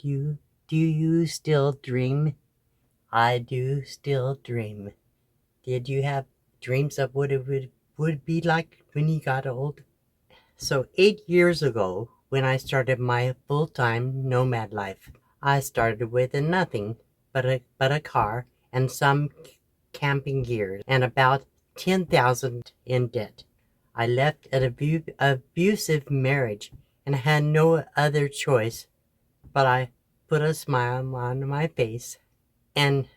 Do you still dream? I do still dream. Did you have dreams of what it would be like when you got old? So 8 years ago, when I started my full-time nomad life, I started with nothing but a car and some camping gear and about 10,000 in debt. I left an abusive marriage and had no other choice, but I put a smile on my face and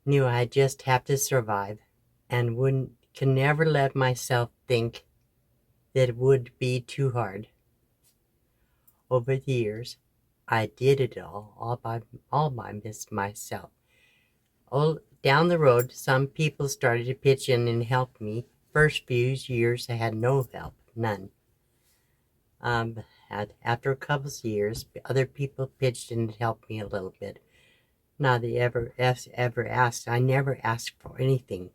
knew I just have to survive and could never let myself think that it would be too hard. Over the years, I did it all by myself. Down the road, some people started to pitch in and help me. First few years, I had no help, none. After a couple of years, other people pitched in and helped me a little bit. Not that ever asked. I never asked for anything.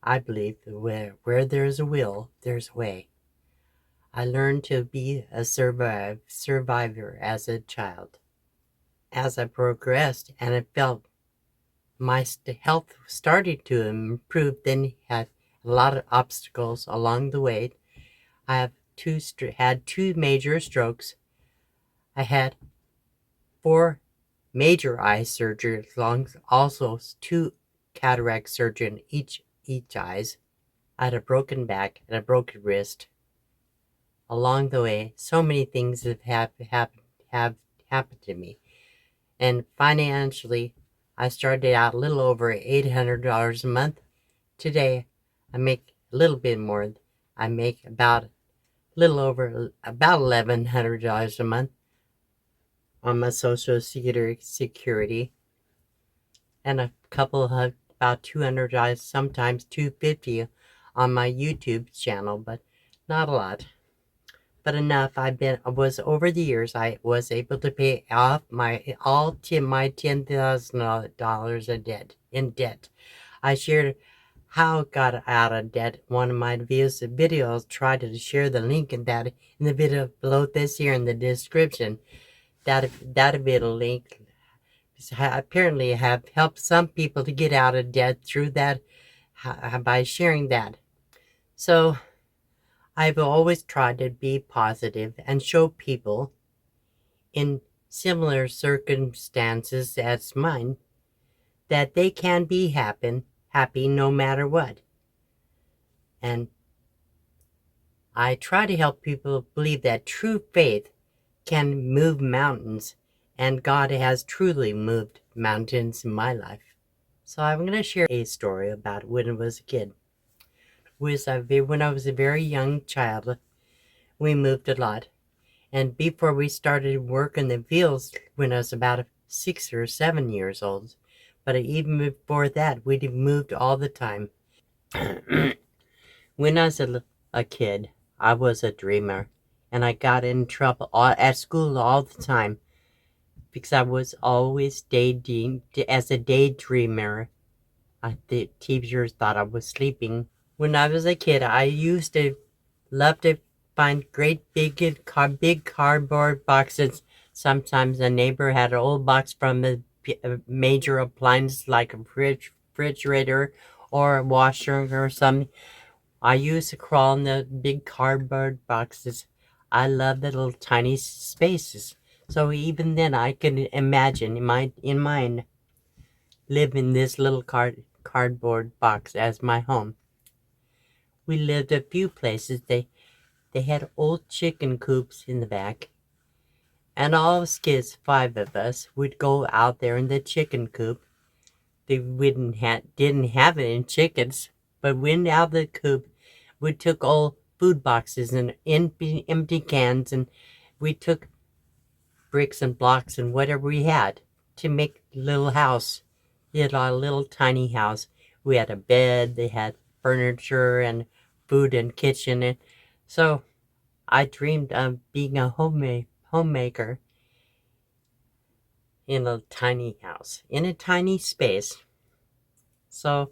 I believe that where there's a will, there's a way. I learned to be a survivor as a child. As I progressed and I felt my health started to improve, then had a lot of obstacles along the way. I have had two major strokes. I had 4 major eye surgeries, also 2 cataract surgery in each eyes. I had a broken back and a broken wrist. Along the way, so many things have happened to me. And financially, I started out a little over $800 a month. Today, I make a little bit more. I make about $1,100 a month on my Social Security, and a couple of about $200, sometimes $250 on my YouTube channel, but not a lot. But enough. Over the years, I was able to pay off my $10,000 in debt. I shared how I got out of debt. One of my videos, try to share the link in the video below this here in the description. That video link apparently have helped some people to get out of debt through that by sharing that. So I've always tried to be positive and show people in similar circumstances as mine that they can be happy no matter what. And I try to help people believe that true faith can move mountains, and God has truly moved mountains in my life. So I'm going to share a story about when I was a kid. When I was a very young child, we moved a lot. And before we started work in the fields when I was about 6 or 7 years old. But even before that, we moved all the time. When I was a kid, I was a dreamer. And I got in trouble at school all the time because I was always as a daydreamer. The teachers thought I was sleeping. When I was a kid, I used to love to find great big cardboard boxes. Sometimes a neighbor had an old box from a major appliance like a refrigerator or a washer or something. I used to crawl in the big cardboard boxes. I love the little tiny spaces. So even then I could imagine in mind live in this little cardboard box as my home. We lived a few places. They had old chicken coops in the back. And all us kids, 5 of us, would go out there in the chicken coop. They didn't have any chickens, but went out of the coop. We took old food boxes and empty cans, and we took bricks and blocks and whatever we had to make a little house. We had a little tiny house. We had a bed, they had furniture and food and kitchen. And so I dreamed of being a homemaker in a tiny house, in a tiny space. So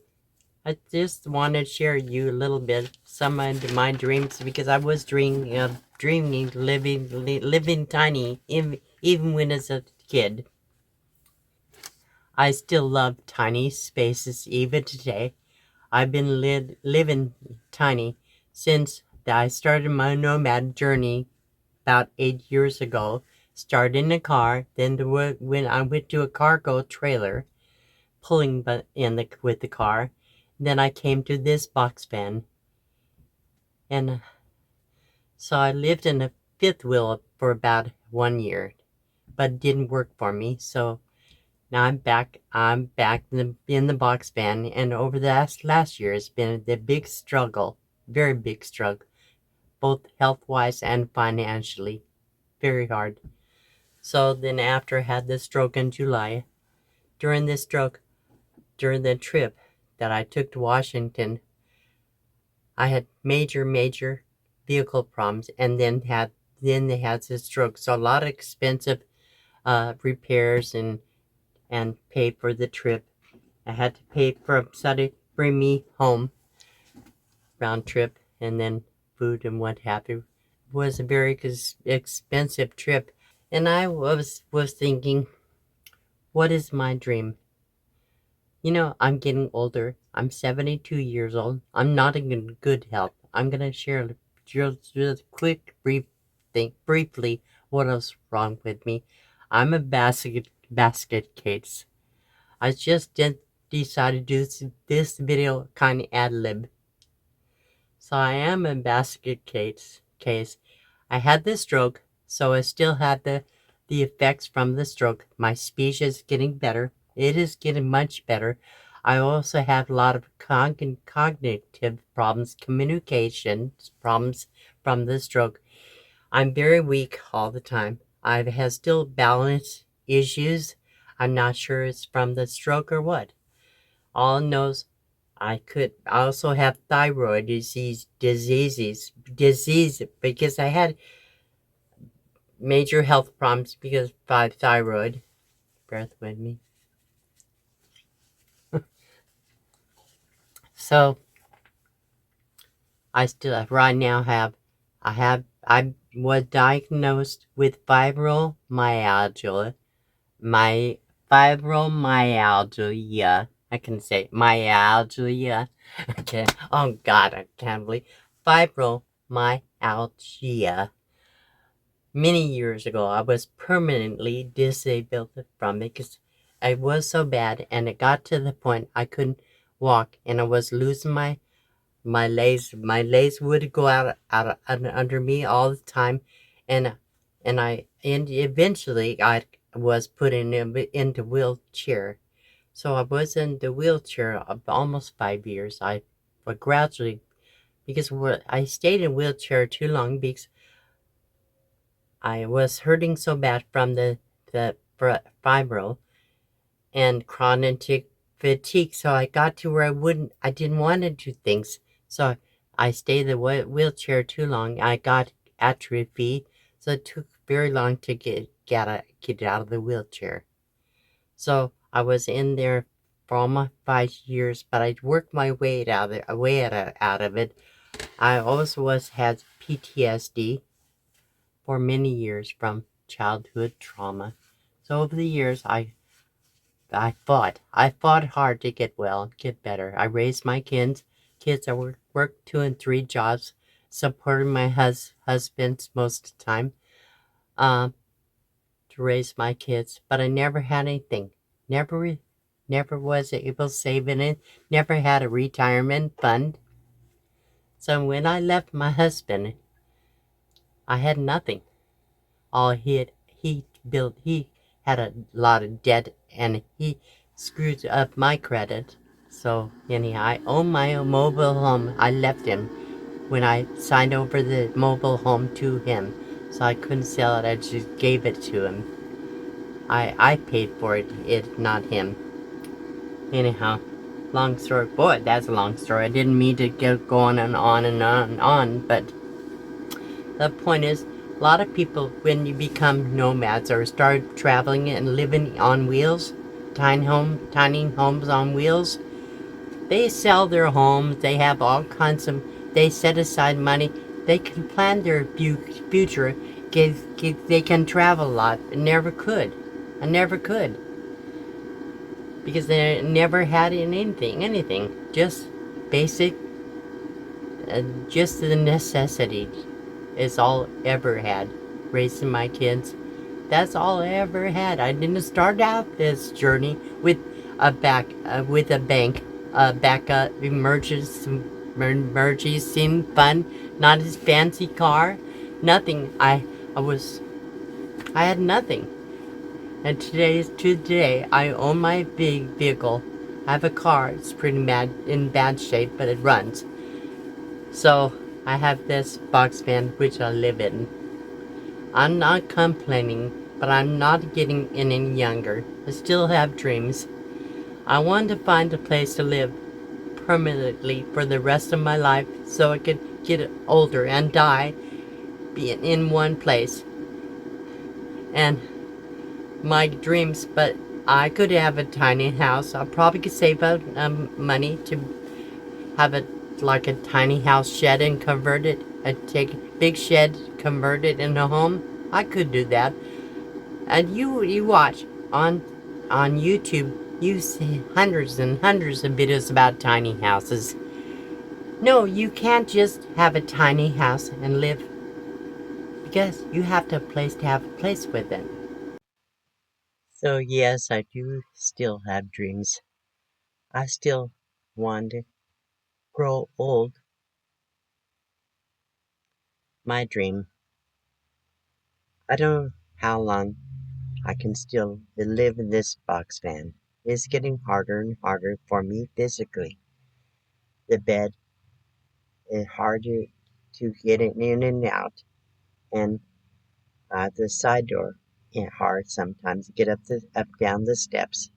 I just wanted to share you a little bit some of my dreams, because I was dreaming living tiny even when as a kid. I still love tiny spaces even today. I've been living tiny since I started my nomad journey about 8 years ago. Started in a car, then when I went to a cargo trailer, pulling with the car. Then I came to this box van, and so I lived in a fifth wheel for about 1 year, but it didn't work for me. So now I'm back. I'm back in the box van, and over the last year, it's been the big struggle, very big struggle, both health wise and financially, very hard. So then, after I had the stroke in July, during this stroke, during the trip that I took to Washington, I had major vehicle problems, and then they had the stroke. So a lot of expensive repairs and pay for the trip. I had to pay for somebody bring me home round trip, and then food and what have you. It was a very expensive trip, and I was thinking, what is my dream? I'm getting older. I'm 72 years old. I'm not in good health. I'm gonna share just quick, briefly what was wrong with me. I'm a basket case. I just decided to do this video kind of ad lib. So I am a basket case. I had the stroke, so I still had the effects from the stroke. My speech is getting better. It is getting much better. I also have a lot of cognitive problems, communication problems from the stroke. I'm very weak all the time. I have still balance issues. I'm not sure it's from the stroke or what. All knows I also have thyroid disease because I had major health problems because of thyroid. Breath with me. So I still right now I was diagnosed with fibromyalgia. My fibromyalgia. I can say myalgia. Okay. Oh God, I can't believe fibromyalgia. Many years ago, I was permanently disabled from it because it was so bad, and it got to the point I couldn't walk, and I was losing my legs. My legs would go out under me all the time, and eventually I was put into wheelchair. So I was in the wheelchair almost 5 years. But gradually, because I stayed in wheelchair too long because I was hurting so bad from the fibro and chronic fatigue. So I got to where I didn't want to do things. So I stayed in the wheelchair too long. I got atrophy. So it took very long to get out of the wheelchair. So I was in there for almost 5 years, but I worked my way out of it. I also had PTSD for many years from childhood trauma. So over the years, I fought hard to get well, get better. I raised my kids. I worked 2 and 3 jobs, supported my husbands most of the time, to raise my kids. But I never had anything. Never was able to save in it. Never had a retirement fund. So when I left my husband, I had nothing. All he had a lot of debt, and he screwed up my credit. So anyhow, I own my own mobile home. I left him when I signed over the mobile home to him, so I couldn't sell it. I just gave it to him. I paid for it, not him. Anyhow, long story. Boy, that's a long story. I didn't mean to get going and on, but the point is, a lot of people, when you become nomads or start traveling and living on wheels, tiny homes on wheels, they sell their homes. They have all kinds of. They set aside money. They can plan their future. They can travel a lot, but never could. I never could because they never had anything. Just basic, just the necessity is all I ever had. Raising my kids, that's all I ever had. I didn't start out this journey with with a bank, backup emergency fund, not his fancy car, nothing. I had nothing. And today, I own my big vehicle. I have a car. It's pretty in bad shape, but it runs. So I have this box van which I live in. I'm not complaining, but I'm not getting any younger. I still have dreams. I want to find a place to live permanently for the rest of my life so I could get older and die being in one place. And my dreams, but I could have a tiny house. I probably could save up money to have it like a tiny house shed and convert it. I'd take a big shed, convert it into a home. I could do that. And you watch on YouTube, you see hundreds and hundreds of videos about tiny houses. No, you can't just have a tiny house and live because you have to have a place with it. So yes, I do still have dreams. I still want to grow old. My dream. I don't know how long I can still live in this box van. It's getting harder and harder for me physically. The bed is harder to get it in and out, and the side door is hard sometimes to get up down the steps.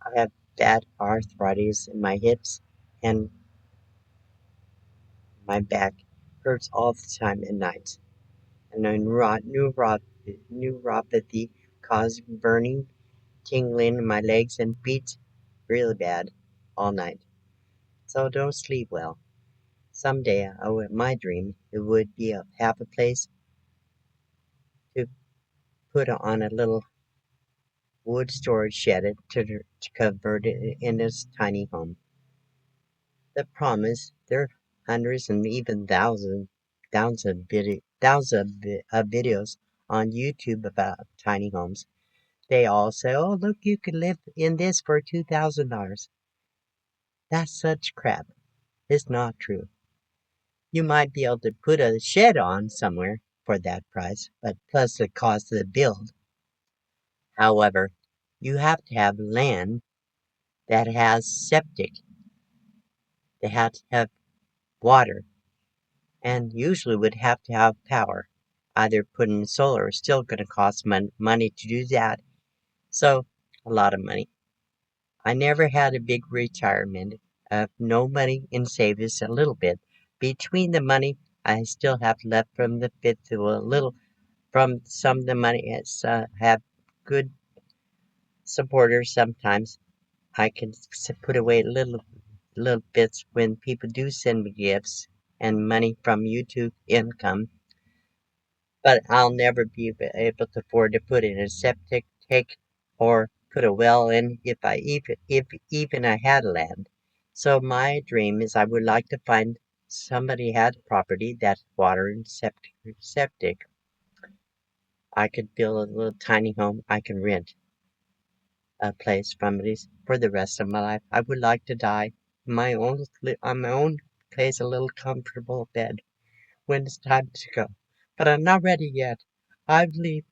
I have bad arthritis in my hips, and my back hurts all the time at night. And a neuropathy causes burning, tingling in my legs and feet really bad all night. So I don't sleep well. Someday, my dream it would be have a place to put on a little wood storage shed to convert it into a tiny home. The promise there are hundreds and even thousands of videos on YouTube about tiny homes. They all say, "Oh, look, you could live in this for $2,000." That's such crap. It's not true. You might be able to put a shed on somewhere for that price, but plus the cost of the build. However, you have to have land that has septic. They have to have water, and usually would have to have power. Either putting solar is still going to cost money to do that, so a lot of money. I never had a big retirement. No money in savings, a little bit. Between the money I still have left from the bit to a little from some of the money it's have good supporters sometimes. I can put away little bits when people do send me gifts and money from YouTube income, but I'll never be able to afford to put in a septic tank or put a well in if even I had land. So my dream is I would like to find somebody had property that's water and septic. I could build a little tiny home I can rent a place from these for the rest of my life. I would like to die in on my own place, a little comfortable bed when it's time to go. But I'm not ready yet. I believe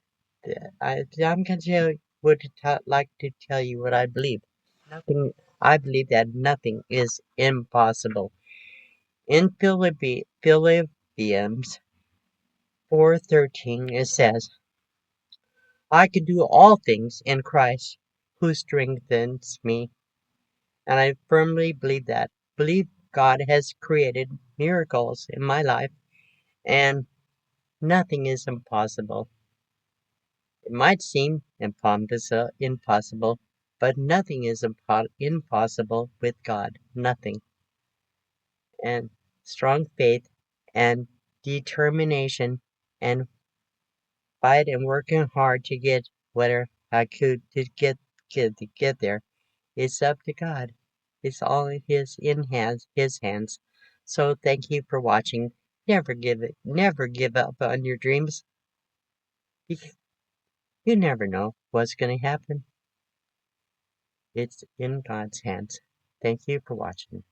I'm gonna like to tell you what I believe. Nothing. I believe that nothing is impossible. In Philippians 4:13, it says, "I can do all things in Christ who strengthens me." And I firmly believe that. Believe God has created miracles in my life, and nothing is impossible. It might seem impossible, but nothing is impossible with God. Nothing. And strong faith and determination and fight and working hard to get whatever I could to get there. It's up to God. It's all in his hands. So thank you for watching. Never give up on your dreams. You, you never know what's going to happen. It's in God's hands. Thank you for watching.